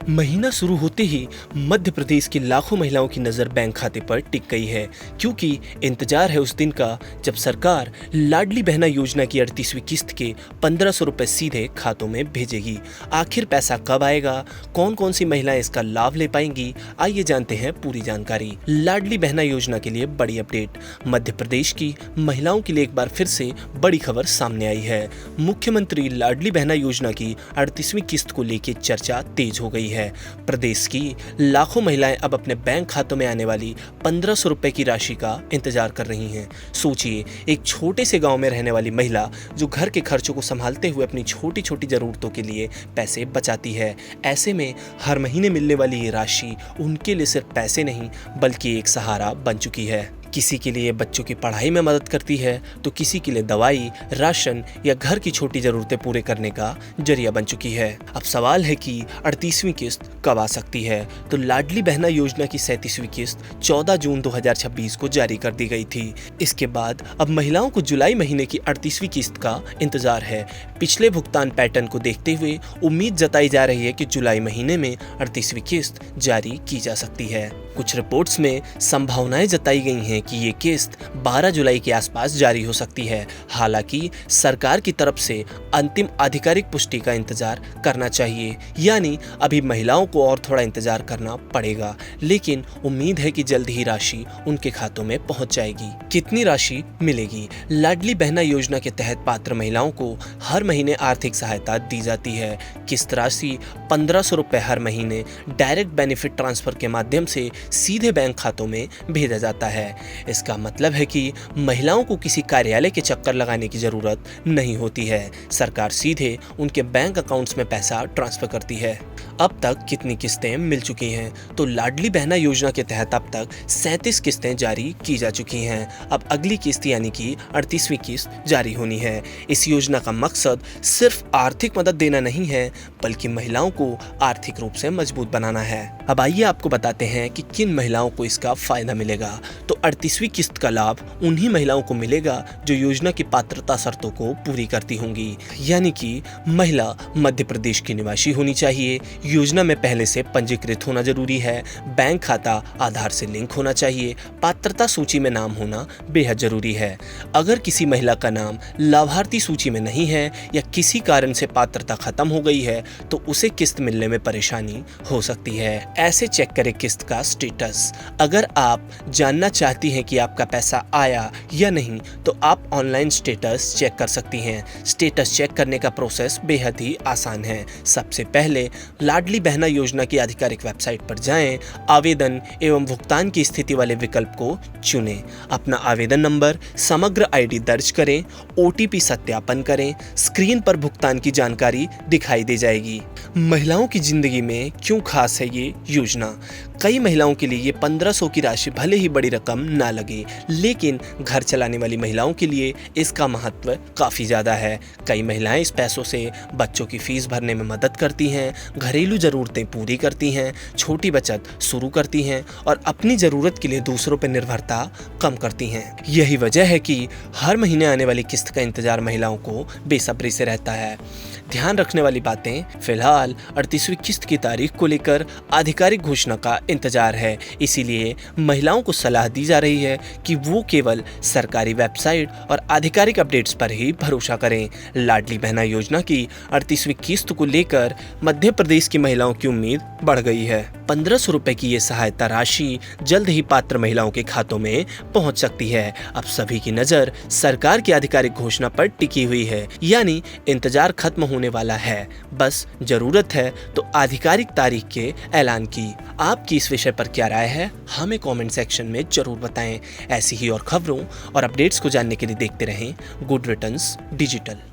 महीना शुरू होते ही मध्य प्रदेश की लाखों महिलाओं की नज़र बैंक खाते पर टिक गई है, क्योंकि इंतजार है उस दिन का जब सरकार लाडली बहना योजना की 38वीं किस्त के 1500 रुपए सीधे खातों में भेजेगी। आखिर पैसा कब आएगा, कौन कौन सी महिलाएं इसका लाभ ले पाएंगी, आइए जानते हैं पूरी जानकारी। लाडली बहना योजना के लिए बड़ी अपडेट। मध्य प्रदेश की महिलाओं के लिए एक बार फिर से बड़ी खबर सामने आई है। मुख्यमंत्री लाडली बहना योजना की 38वीं किस्त को लेकर चर्चा तेज हो गई है। प्रदेश की लाखों महिलाएं अब अपने बैंक खातों में आने वाली 1500 रुपए की राशि का इंतजार कर रही हैं। सोचिए, एक छोटे से गांव में रहने वाली महिला जो घर के खर्चों को संभालते हुए अपनी छोटी छोटी जरूरतों के लिए पैसे बचाती है। ऐसे में हर महीने मिलने वाली ये राशि उनके लिए सिर्फ पैसे नहीं बल्कि एक सहारा बन चुकी है। किसी के लिए बच्चों की पढ़ाई में मदद करती है तो किसी के लिए दवाई, राशन या घर की छोटी जरूरतें पूरे करने का जरिया बन चुकी है। अब सवाल है कि 38वीं किस्त कब आ सकती है। तो लाडली बहना योजना की 37वीं किस्त 14 जून 2026 को जारी कर दी गई थी। इसके बाद अब महिलाओं को जुलाई महीने की 38वीं किस्त का इंतजार है। पिछले भुगतान पैटर्न को देखते हुए उम्मीद जताई जा रही है कि जुलाई महीने में 38वीं किस्त जारी की जा सकती है। कुछ रिपोर्ट्स में संभावनाएं जताई गई हैं कि ये किस्त 12 जुलाई के आसपास जारी हो सकती है। हालांकि सरकार की तरफ से अंतिम आधिकारिक पुष्टि का इंतजार करना चाहिए, यानी अभी महिलाओं को और थोड़ा इंतजार करना पड़ेगा। लेकिन उम्मीद है कि जल्द ही राशि उनके खातों में पहुंच जाएगी। कितनी राशि मिलेगी? लाडली बहना योजना के तहत पात्र महिलाओं को हर महीने आर्थिक सहायता दी जाती है। किस्त राशि 1500 रुपए हर महीने डायरेक्ट बेनिफिट ट्रांसफर के माध्यम से सीधे बैंक खातों में भेजा जाता है। इसका मतलब है कि महिलाओं को किसी कार्यालय के चक्कर लगाने की जरूरत नहीं होती है। सरकार सीधे उनके बैंक अकाउंट्स में पैसा ट्रांसफर करती है। अब तक कितनी किस्तें मिल चुकी हैं? तो लाडली बहना योजना के तहत अब तक 37 किस्तें जारी की जा चुकी हैं। अब अगली किस्त यानी कि 38वीं किस्त जारी होनी है। इस योजना का मकसद सिर्फ आर्थिक मदद देना नहीं है बल्कि महिलाओं को आर्थिक रूप से मजबूत बनाना है। अब आइए आपको बताते हैं कि किन महिलाओं को इसका फायदा मिलेगा। तो 38वीं किस्त का लाभ उन्हीं महिलाओं को मिलेगा जो योजना की पात्रता शर्तों को पूरी करती होंगी, यानी कि महिला मध्य प्रदेश की निवासी होनी चाहिए, योजना में पहले से पंजीकृत होना जरूरी है, बैंक खाता आधार से लिंक होना चाहिए, पात्रता सूची में नाम होना बेहद जरूरी है। अगर किसी महिला का नाम लाभार्थी सूची में नहीं है या किसी कारण से पात्रता खत्म हो गई है तो उसे किस्त मिलने में परेशानी हो सकती है। ऐसे चेक करें किस्त का स्टेटस। अगर आप जानना चाहती हैं कि आपका पैसा आया या नहीं तो आप ऑनलाइन स्टेटस चेक कर सकती हैं। स्टेटस चेक करने का प्रोसेस बेहद ही आसान है। सबसे पहले लाडली बहना योजना की आधिकारिक वेबसाइट पर जाएं, आवेदन एवं भुगतान की स्थिति वाले विकल्प को चुनें, अपना आवेदन नंबर, समग्र आईडी दर्ज करें, ओटीपी सत्यापन करें। स्क्रीन पर भुगतान की जानकारी दिखाई दे जाएगी। महिलाओं की जिंदगी में क्यों खास है ये योजना? कई महिलाओं के लिए ये 1500 की राशि भले ही बड़ी रकम ना लगे, लेकिन घर चलाने वाली महिलाओं के लिए इसका महत्व काफ़ी ज़्यादा है। कई महिलाएं इस पैसों से बच्चों की फीस भरने में मदद करती हैं, घरेलू ज़रूरतें पूरी करती हैं, छोटी बचत शुरू करती हैं और अपनी ज़रूरत के लिए दूसरों पर निर्भरता कम करती हैं। यही वजह है कि हर महीने आने वाली किस्त का इंतजार महिलाओं को बेसब्री से रहता है। ध्यान रखने वाली बातें, फिलहाल 38वीं किस्त की तारीख को लेकर आधिकारिक घोषणा का इंतजार है। इसीलिए महिलाओं को सलाह दी जा रही है कि वो केवल सरकारी वेबसाइट और आधिकारिक अपडेट्स पर ही भरोसा करें। लाडली बहना योजना की 38वीं किस्त को लेकर मध्य प्रदेश की महिलाओं की उम्मीद बढ़ गई है। 1500 रुपए की ये सहायता राशि जल्द ही पात्र महिलाओं के खातों में पहुंच सकती है। अब सभी की नजर सरकार की आधिकारिक घोषणा पर टिकी हुई है, यानी इंतजार खत्म होने वाला है। बस जरूरत है तो आधिकारिक तारीख के ऐलान की। आपकी इस विषय पर क्या राय है, हमें कमेंट सेक्शन में जरूर बताएं। ऐसी ही और खबरों और अपडेट्स को जानने के लिए देखते रहें गुड रिटर्न्स डिजिटल।